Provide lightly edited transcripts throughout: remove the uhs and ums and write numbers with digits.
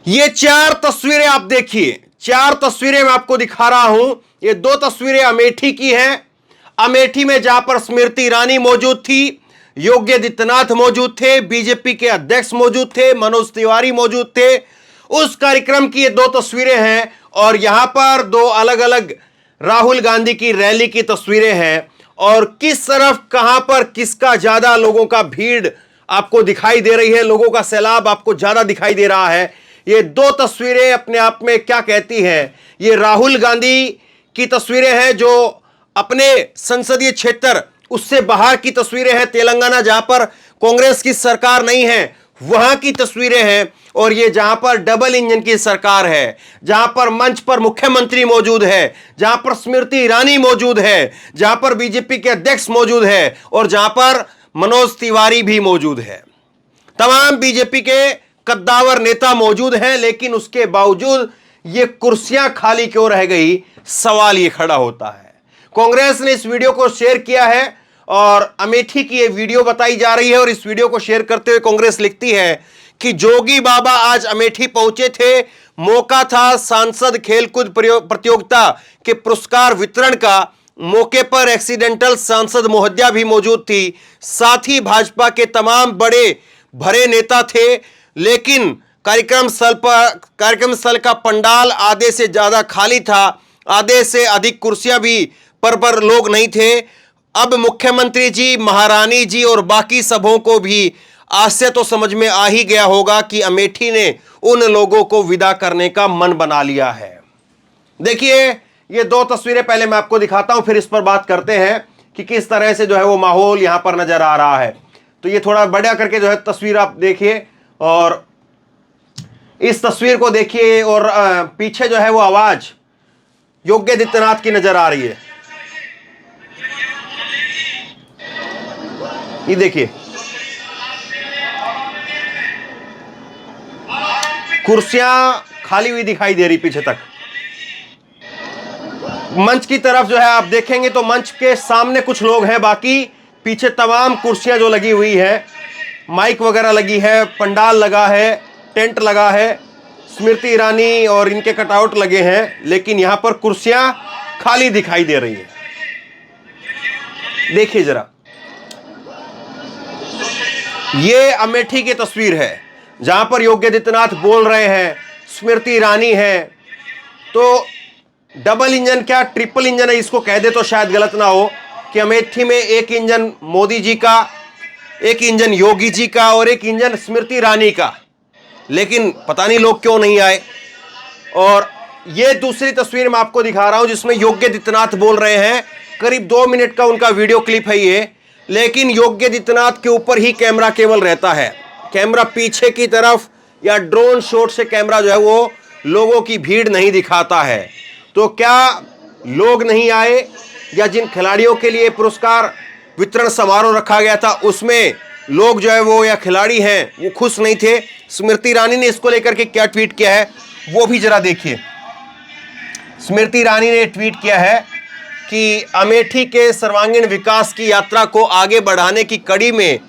ये चार तस्वीरें आप देखिए, चार तस्वीरें मैं आपको दिखा रहा हूं। ये दो तस्वीरें अमेठी की हैं। अमेठी में जहां पर स्मृति ईरानी मौजूद थी, योगी आदित्यनाथ मौजूद थे, बीजेपी के अध्यक्ष मौजूद थे, मनोज तिवारी मौजूद थे। उस कार्यक्रम की ये दो तस्वीरें हैं और यहां पर दो अलग अलग राहुल गांधी की रैली की तस्वीरें हैं। और किस तरफ कहां पर किसका ज्यादा लोगों का भीड़ आपको दिखाई दे रही है, लोगों का सैलाब आपको ज्यादा दिखाई दे रहा है। ये दो तस्वीरें अपने आप में क्या कहती हैं? ये राहुल गांधी की तस्वीरें हैं जो अपने संसदीय क्षेत्र उससे बाहर की तस्वीरें हैं, तेलंगाना जहां पर कांग्रेस की सरकार नहीं है वहां की तस्वीरें हैं। और ये जहां पर डबल इंजन की सरकार है, जहां पर मंच पर मुख्यमंत्री मौजूद है, जहां पर स्मृति ईरानी मौजूद है, जहां पर बीजेपी के अध्यक्ष मौजूद है और जहां पर मनोज तिवारी भी मौजूद है। तमाम बीजेपी के कद्दावर नेता मौजूद हैं, लेकिन उसके बावजूद ये कुर्सियां खाली क्यों रह गई, सवाल ये खड़ा होता है। कांग्रेस ने इस वीडियो को शेयर किया है और अमेठी की ये वीडियो बताई जा रही है और इस वीडियो को शेयर करते हुए कांग्रेस लिखती है कि जोगी बाबा आज अमेठी पहुंचे थे, मौका था सांसद खेलकूद प्रतियोगिता के पुरस्कार वितरण का। मौके पर एक्सीडेंटल सांसद महोदया भी मौजूद थी, साथ ही भाजपा के तमाम बड़े भरे नेता थे, लेकिन कार्यक्रम स्थल का पंडाल आधे से ज्यादा खाली था, आधे से अधिक कुर्सियां भी पर लोग नहीं थे। अब मुख्यमंत्री जी, महारानी जी और बाकी सबों को भी आज से तो समझ में आ ही गया होगा कि अमेठी ने उन लोगों को विदा करने का मन बना लिया है। देखिए ये दो तस्वीरें पहले मैं आपको दिखाता हूं, फिर इस पर बात करते हैं कि किस तरह से जो है वो माहौल यहां पर नजर आ रहा है। तो ये थोड़ा बढ़िया करके जो है तस्वीर आप देखिए और इस तस्वीर को देखिए और पीछे जो है वो आवाज योगी आदित्यनाथ की नजर आ रही है। ये देखिए कुर्सियां खाली हुई दिखाई दे रही पीछे तक। मंच की तरफ जो है आप देखेंगे तो मंच के सामने कुछ लोग हैं, बाकी पीछे तमाम कुर्सियां जो लगी हुई है, माइक वगैरह लगी है, पंडाल लगा है, टेंट लगा है, स्मृति ईरानी और इनके कटआउट लगे हैं, लेकिन यहां पर कुर्सियां खाली दिखाई दे रही हैं। देखिए जरा, ये अमेठी की तस्वीर है जहां पर योगी आदित्यनाथ बोल रहे हैं, स्मृति ईरानी है। तो डबल इंजन क्या ट्रिपल इंजन है, इसको कह दे तो शायद गलत ना हो कि अमेठी में एक इंजन मोदी जी का, एक इंजन योगी जी का और एक इंजन स्मृति ईरानी का, लेकिन पता नहीं लोग क्यों नहीं आए। और ये दूसरी तस्वीर मैं आपको दिखा रहा हूं जिसमें योगी आदित्यनाथ बोल रहे हैं, करीब 2 मिनट का उनका वीडियो क्लिप है ये, लेकिन योगी आदित्यनाथ के ऊपर ही कैमरा केवल रहता है। कैमरा पीछे की तरफ या ड्रोन शॉट से कैमरा जो है वो लोगों की भीड़ नहीं दिखाता है। तो क्या लोग नहीं आए या जिन खिलाड़ियों के लिए पुरस्कार वितरण समारोह रखा गया था उसमें लोग जो है वो या खिलाड़ी हैं वो खुश नहीं थे? स्मृति ईरानी ने इसको लेकर के क्या ट्वीट किया है वो भी जरा देखिए। स्मृति ईरानी ने ट्वीट किया है कि अमेठी के सर्वांगीण विकास की यात्रा को आगे बढ़ाने की कड़ी में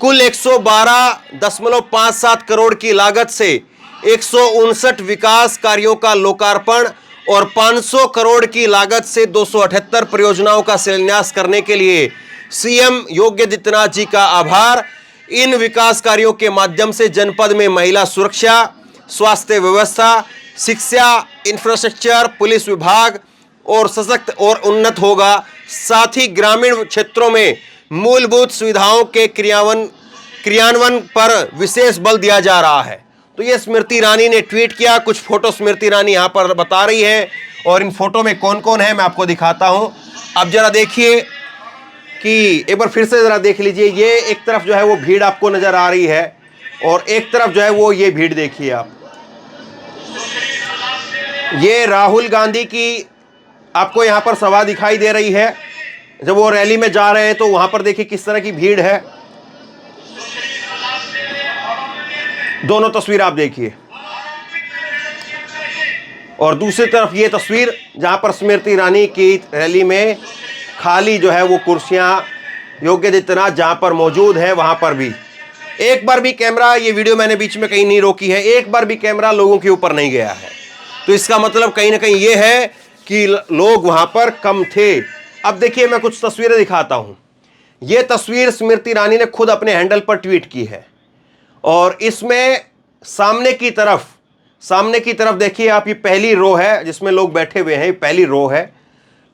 कुल 112.57 करोड़ की लागत से 159 विकास कार्यों का लोकार्पण और 500 करोड़ की लागत से 278 परियोजनाओं का शिलान्यास करने के लिए सीएम योगी आदित्यनाथ जी का आभार। इन विकास कार्यों के माध्यम से जनपद में महिला सुरक्षा, स्वास्थ्य व्यवस्था, शिक्षा, इंफ्रास्ट्रक्चर, पुलिस विभाग और सशक्त और उन्नत होगा। साथ ही ग्रामीण क्षेत्रों में मूलभूत सुविधाओं के क्रियान्वयन पर विशेष बल दिया जा रहा है। तो ये स्मृति ईरानी ने ट्वीट किया। कुछ फोटो स्मृति ईरानी यहाँ पर बता रही है और इन फोटो में कौन कौन है मैं आपको दिखाता हूँ। अब जरा देखिए कि एक बार फिर से जरा देख लीजिए, ये एक तरफ जो है वो भीड़ आपको नजर आ रही है और एक तरफ जो है वो ये भीड़ देखिए आप। ये राहुल गांधी की आपको यहाँ पर सभा दिखाई दे रही है, जब वो रैली में जा रहे हैं तो वहां पर देखिए किस तरह की भीड़ है। दोनों तस्वीर आप देखिए और दूसरी तरफ ये तस्वीर जहां पर स्मृति ईरानी की रैली में खाली जो है वो कुर्सियां योगी आदित्यनाथ जहां पर मौजूद है वहां पर भी एक बार भी कैमरा, ये वीडियो मैंने बीच में कहीं नहीं रोकी है, एक बार भी कैमरा लोगों के ऊपर नहीं गया है। तो इसका मतलब कहीं ना कहीं ये है कि लोग वहां पर कम थे। अब देखिए मैं कुछ तस्वीरें दिखाता हूं। यह तस्वीर स्मृति ईरानी ने खुद अपने हैंडल पर ट्वीट की है और इसमें सामने की तरफ देखिए आप, ये पहली रो है जिसमें लोग बैठे हुए हैं, ये पहली रो है,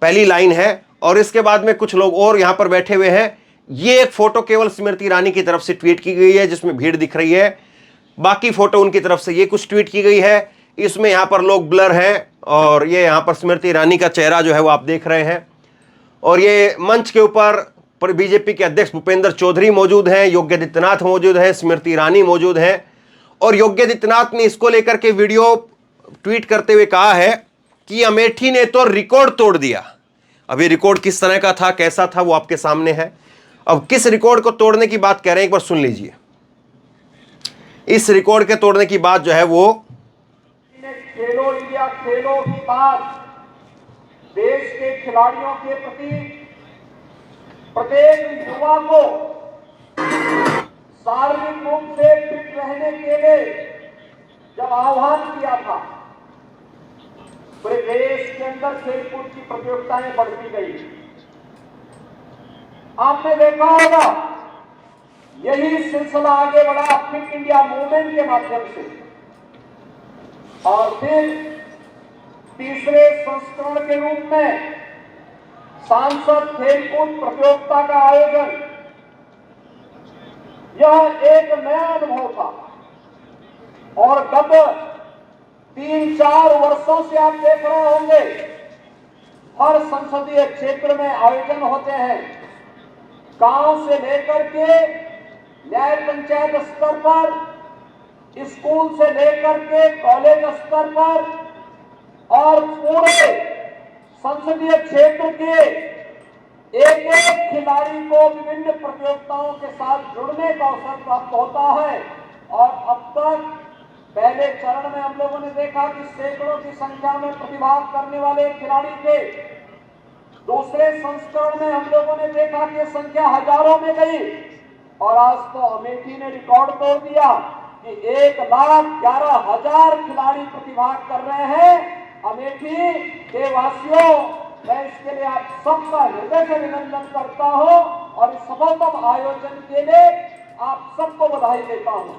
पहली लाइन है और इसके बाद में कुछ लोग और यहां पर बैठे हुए हैं। ये एक फोटो केवल स्मृति ईरानी की तरफ से ट्वीट की गई है जिसमें भीड़ दिख रही है, बाकी फोटो उनकी तरफ से ये कुछ ट्वीट की गई है। इसमें यहां पर लोग ब्लर हैं और ये यहां पर स्मृति ईरानी का चेहरा जो है वो आप देख रहे हैं। और ये मंच के ऊपर बीजेपी के अध्यक्ष भूपेंद्र चौधरी मौजूद हैं, योगी आदित्यनाथ मौजूद है, स्मृति ईरानी मौजूद है। और योगी आदित्यनाथ ने इसको लेकर के वीडियो ट्वीट करते हुए कहा है कि अमेठी ने तो रिकॉर्ड तोड़ दिया। अब ये रिकॉर्ड किस तरह का था, कैसा था, वो आपके सामने है। अब किस रिकॉर्ड को तोड़ने की बात कह रहे हैं एक बार सुन लीजिए। इस रिकॉर्ड के तोड़ने की बात जो है वो खेलो इंडिया खेलों की बात देश के खिलाड़ियों के प्रति प्रत्येक युवा को शारीरिक रूप से फिट रहने के लिए जब आह्वान किया था, पूरे देश के अंदर खेलकूद की प्रतियोगिताएं बढ़ती गई। आपने देखा होगा यही सिलसिला आगे बढ़ा फिट इंडिया मूवमेंट के माध्यम से और फिर तीसरे संस्करण के रूप में सांसद खेलकूद प्रतियोगिता का आयोजन। यह एक नया अनुभव था और गत 3-4 वर्षों से आप देख रहे होंगे हर संसदीय क्षेत्र में आयोजन होते हैं। गांव से लेकर के न्याय पंचायत स्तर पर, स्कूल से लेकर के कॉलेज स्तर पर और पूरे संसदीय क्षेत्र के एक एक खिलाड़ी को विभिन्न प्रतियोगिताओं के साथ जुड़ने का अवसर प्राप्त होता है। और अब तक पहले चरण में हम लोगों ने देखा कि सैकड़ों की संख्या में प्रतिभाग करने वाले खिलाड़ी थे। दूसरे संस्करण में हम लोगों ने देखा कि संख्या हजारों में गई और आज तो अमेठी ने रिकॉर्ड तोड़ दिया कि 1,11,000 खिलाड़ी प्रतिभाग कर रहे हैं। अमेठी के वासियों, मैं इसके लिए आप सबका हृदय से अभिनंदन करता हूं और इस सफलतम आयोजन के लिए आप सबको बधाई देता हूं।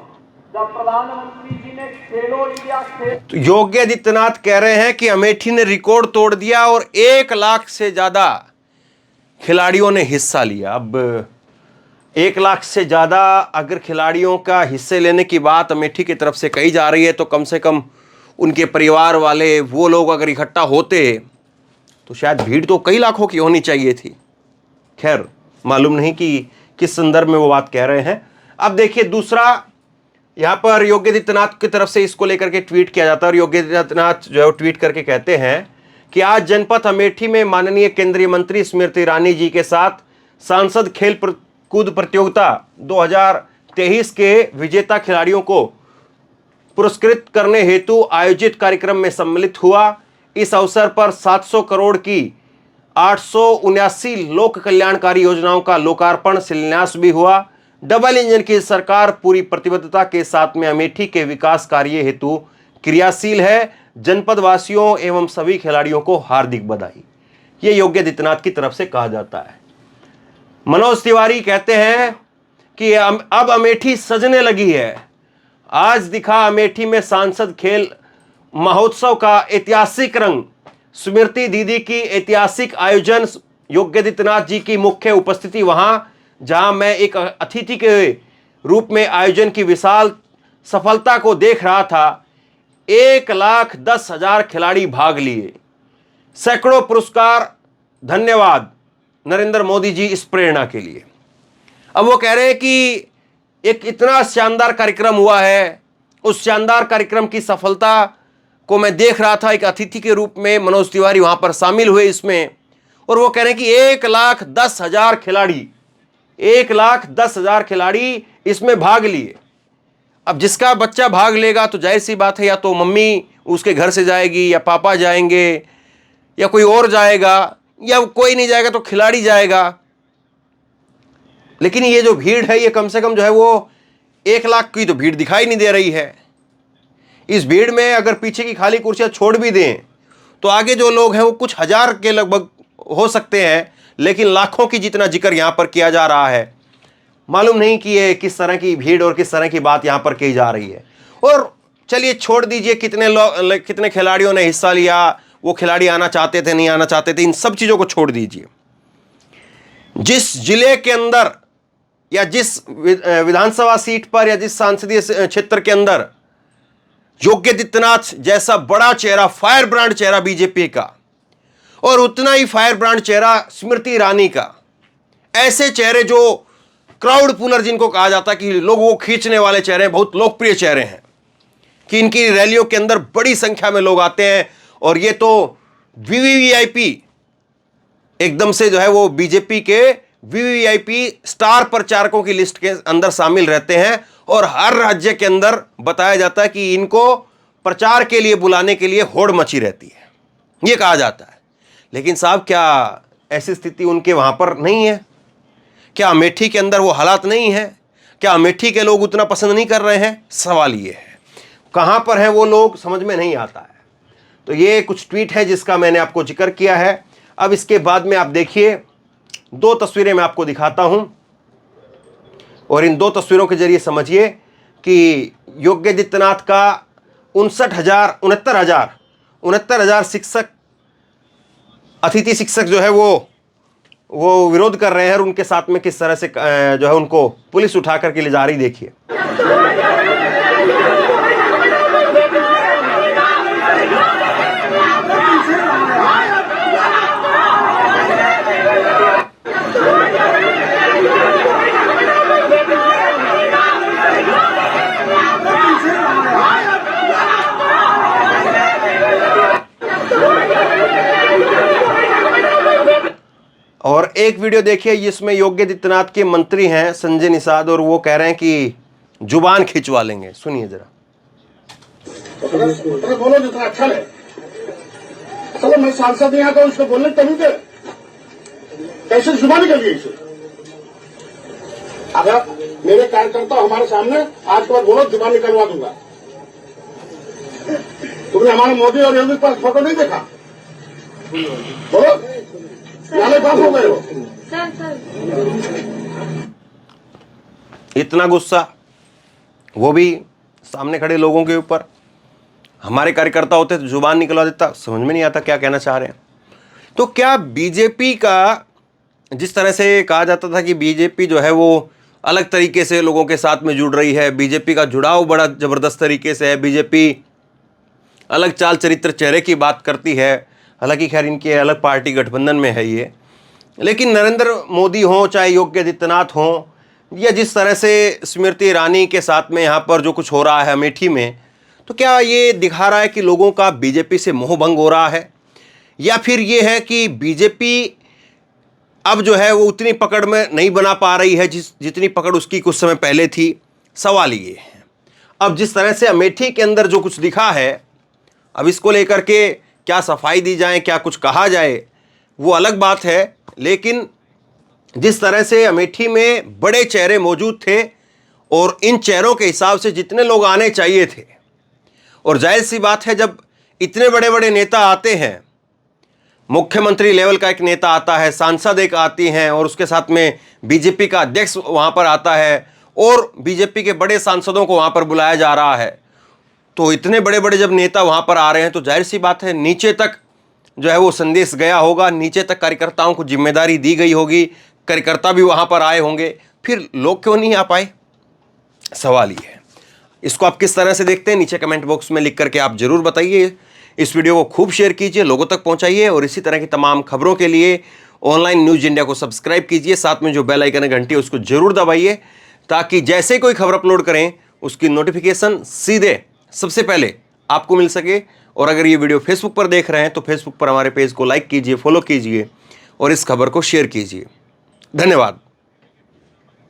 जब प्रधानमंत्री जी ने खेलो इंडिया तो योगी आदित्यनाथ कह रहे हैं कि अमेठी ने रिकॉर्ड तोड़ दिया और 1 लाख से ज्यादा खिलाड़ियों ने हिस्सा लिया। अब 1 लाख से ज्यादा अगर खिलाड़ियों का हिस्से लेने की बात अमेठी की तरफ से कही जा रही है तो कम से कम उनके परिवार वाले वो लोग अगर इकट्ठा होते तो शायद भीड़ तो कई लाखों की होनी चाहिए थी। खैर मालूम नहीं कि किस संदर्भ में वो बात कह रहे हैं। अब देखिए दूसरा, यहां पर योगी आदित्यनाथ की तरफ से इसको लेकर के ट्वीट किया जाता है और योगी आदित्यनाथ जो है ट्वीट करके कहते हैं कि आज जनपद अमेठी में माननीय केंद्रीय मंत्री स्मृति ईरानी जी के साथ सांसद खेल कूद प्रतियोगिता 2023 के विजेता खिलाड़ियों को पुरस्कृत करने हेतु आयोजित कार्यक्रम में सम्मिलित हुआ। इस अवसर पर 700 करोड़ की 879 लोक कल्याणकारी योजनाओं का लोकार्पण शिलान्यास भी हुआ। डबल इंजन की सरकार पूरी प्रतिबद्धता के साथ में अमेठी के विकास कार्य हेतु क्रियाशील है। जनपद वासियों एवं सभी खिलाड़ियों को हार्दिक बधाई। ये योगी आदित्यनाथ की तरफ से कहा जाता है। मनोज तिवारी कहते हैं कि अब अमेठी सजने लगी है। आज दिखा अमेठी में सांसद खेल महोत्सव का ऐतिहासिक रंग। स्मृति दीदी की ऐतिहासिक आयोजन, योगी आदित्यनाथ जी की मुख्य उपस्थिति वहां जहां मैं एक अतिथि के रूप में आयोजन की विशाल सफलता को देख रहा था। 1,10,000 खिलाड़ी भाग लिए, सैकड़ों पुरस्कार। धन्यवाद नरेंद्र मोदी जी इस प्रेरणा के लिए। अब वो कह रहे हैं कि एक इतना शानदार कार्यक्रम हुआ है, उस शानदार कार्यक्रम की सफलता को मैं देख रहा था एक अतिथि के रूप में। मनोज तिवारी वहां पर शामिल हुए इसमें और वो कह रहे हैं कि 1,10,000 खिलाड़ी, 1,10,000 खिलाड़ी इसमें भाग लिए। अब जिसका बच्चा भाग लेगा तो जाहिर सी बात है या तो मम्मी उसके घर से जाएगी या पापा जाएंगे या कोई और जाएगा या कोई नहीं जाएगा तो खिलाड़ी जाएगा। लेकिन ये जो भीड़ है ये कम से कम जो है वो 1 लाख की तो भीड़ दिखाई नहीं दे रही है। इस भीड़ में अगर पीछे की खाली कुर्सियां छोड़ भी दें तो आगे जो लोग हैं वो कुछ हजार के लगभग हो सकते हैं, लेकिन लाखों की जितना जिक्र यहां पर किया जा रहा है। मालूम नहीं कि ये किस तरह की भीड़ और किस तरह की बात यहां पर की जा रही है। और चलिए छोड़ दीजिए कितने खिलाड़ियों ने हिस्सा लिया, वो खिलाड़ी आना चाहते थे नहीं आना चाहते थे, इन सब चीजों को छोड़ दीजिए। जिस जिले के अंदर या जिस विधानसभा सीट पर या जिस संसदीय क्षेत्र के अंदर योगी आदित्यनाथ जैसा बड़ा चेहरा, फायर ब्रांड चेहरा बीजेपी का, और उतना ही फायर ब्रांड चेहरा स्मृति ईरानी का, ऐसे चेहरे जो क्राउड पुलर जिनको कहा जाता है कि लोगों को खींचने वाले चेहरे, बहुत लोकप्रिय चेहरे हैं, कि इनकी रैलियों के अंदर बड़ी संख्या में लोग आते हैं। और ये तो वीवीवीआईपी एकदम से जो है वो बीजेपी के वीवीवीआईपी स्टार प्रचारकों की लिस्ट के अंदर शामिल रहते हैं, और हर राज्य के अंदर बताया जाता है कि इनको प्रचार के लिए बुलाने के लिए होड़ मची रहती है, ये कहा जाता है। लेकिन साहब, क्या ऐसी स्थिति उनके वहां पर नहीं है? क्या अमेठी के अंदर वो हालात नहीं है? क्या अमेठी के लोग उतना पसंद नहीं कर रहे हैं? सवाल ये है, कहां पर हैं वो लोग, समझ में नहीं आता है। तो ये कुछ ट्वीट है जिसका मैंने आपको जिक्र किया है। अब इसके बाद में आप देखिए, 2 तस्वीरें मैं आपको दिखाता हूं, और इन 2 तस्वीरों के जरिए समझिए कि योगी आदित्यनाथ का 69,000 शिक्षक, अतिथि शिक्षक जो है वो विरोध कर रहे हैं, और उनके साथ में किस तरह से जो है उनको पुलिस उठा करके ले जा रही, देखिए। और एक वीडियो देखिए जिसमें योगी आदित्यनाथ के मंत्री हैं संजय निषाद, और वो कह रहे हैं कि जुबान खिंचवा लेंगे। सुनिए जरा। बोलो जितना अच्छा है। चलो मैं सांसद यहाँ का, उसको बोलने तभी दे, कैसे जुबान निकल गई इसे। अगर मेरे कार्यकर्ता हमारे सामने आज के बाद बोलो, जुबान निकलवा दूंगा। तुमने हमारे मोदी और योगी पर फोटो नहीं देखा? बोलो, बात हो गए हो। इतना गुस्सा, वो भी सामने खड़े लोगों के ऊपर। हमारे कार्यकर्ता होते तो जुबान निकलवा देता। समझ में नहीं आता क्या कहना चाह रहे हैं। तो क्या बीजेपी का, जिस तरह से कहा जाता था कि बीजेपी जो है वो अलग तरीके से लोगों के साथ में जुड़ रही है, बीजेपी का जुड़ाव बड़ा जबरदस्त तरीके से है, बीजेपी अलग चाल चरित्र चेहरे की बात करती है, हालांकि खैर इनके अलग पार्टी गठबंधन में है ये, लेकिन नरेंद्र मोदी हो चाहे योगी आदित्यनाथ हो, या जिस तरह से स्मृति ईरानी के साथ में यहाँ पर जो कुछ हो रहा है अमेठी में, तो क्या ये दिखा रहा है कि लोगों का बीजेपी से मोहभंग हो रहा है, या फिर ये है कि बीजेपी अब जो है वो उतनी पकड़ में नहीं बना पा रही है जितनी पकड़ उसकी कुछ समय पहले थी? सवाल ये है। अब जिस तरह से अमेठी के अंदर जो कुछ दिखा है, अब इसको लेकर के क्या सफाई दी जाए, क्या कुछ कहा जाए, वो अलग बात है। लेकिन जिस तरह से अमेठी में बड़े चेहरे मौजूद थे, और इन चेहरों के हिसाब से जितने लोग आने चाहिए थे, और जाहिर सी बात है जब इतने बड़े बड़े नेता आते हैं, मुख्यमंत्री लेवल का एक नेता आता है, सांसद एक आती हैं, और उसके साथ में बीजेपी का अध्यक्ष वहाँ पर आता है, और बीजेपी के बड़े सांसदों को वहाँ पर बुलाया जा रहा है। तो इतने बड़े बड़े जब नेता वहाँ पर आ रहे हैं, तो जाहिर सी बात है नीचे तक जो है वो संदेश गया होगा, नीचे तक कार्यकर्ताओं को जिम्मेदारी दी गई होगी, कार्यकर्ता भी वहाँ पर आए होंगे, फिर लोग क्यों नहीं आ पाए? सवाल ये है। इसको आप किस तरह से देखते हैं, नीचे कमेंट बॉक्स में लिख करके आप जरूर बताइए। इस वीडियो को खूब शेयर कीजिए, लोगों तक पहुंचाइए, और इसी तरह की तमाम खबरों के लिए ऑनलाइन न्यूज़ इंडिया को सब्सक्राइब कीजिए। साथ में जो बेल आइकन है घंटी, उसको जरूर दबाइए, ताकि जैसे कोई खबर अपलोड करें उसकी नोटिफिकेशन सीधे सबसे पहले आपको मिल सके। और अगर ये वीडियो फेसबुक पर देख रहे हैं तो फेसबुक पर हमारे पेज को लाइक कीजिए, फॉलो कीजिए, और इस खबर को शेयर कीजिए। धन्यवाद।